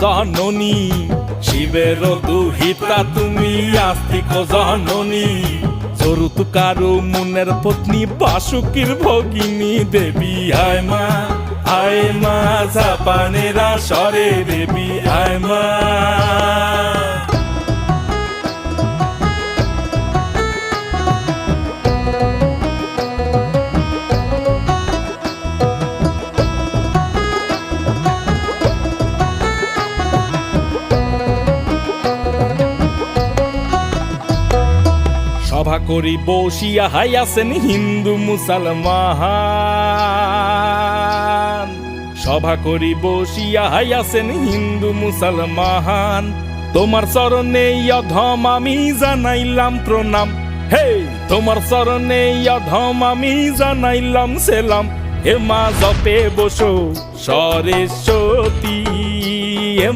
জননী, শিবের দুহিতা তুমি আস্তিক জননী, যৌতুকারু মুনের পত্নী বাসুকীর ভগিনী দেবী আয় মা জাপানেরা সরে দেবী আয় মা। সভা করি বসিয়া হাইয়াছেন হিন্দু মুসলমান, সভা করি বসিয়া হাইয়াছেন হিন্দু মুসলমান, তোমার চরণে অধম আমি জানাইলাম প্রণাম, হে তোমার চরণে অধম আমি জানাইলাম সেলাম, হে মা জপে বসো সরস্বতী।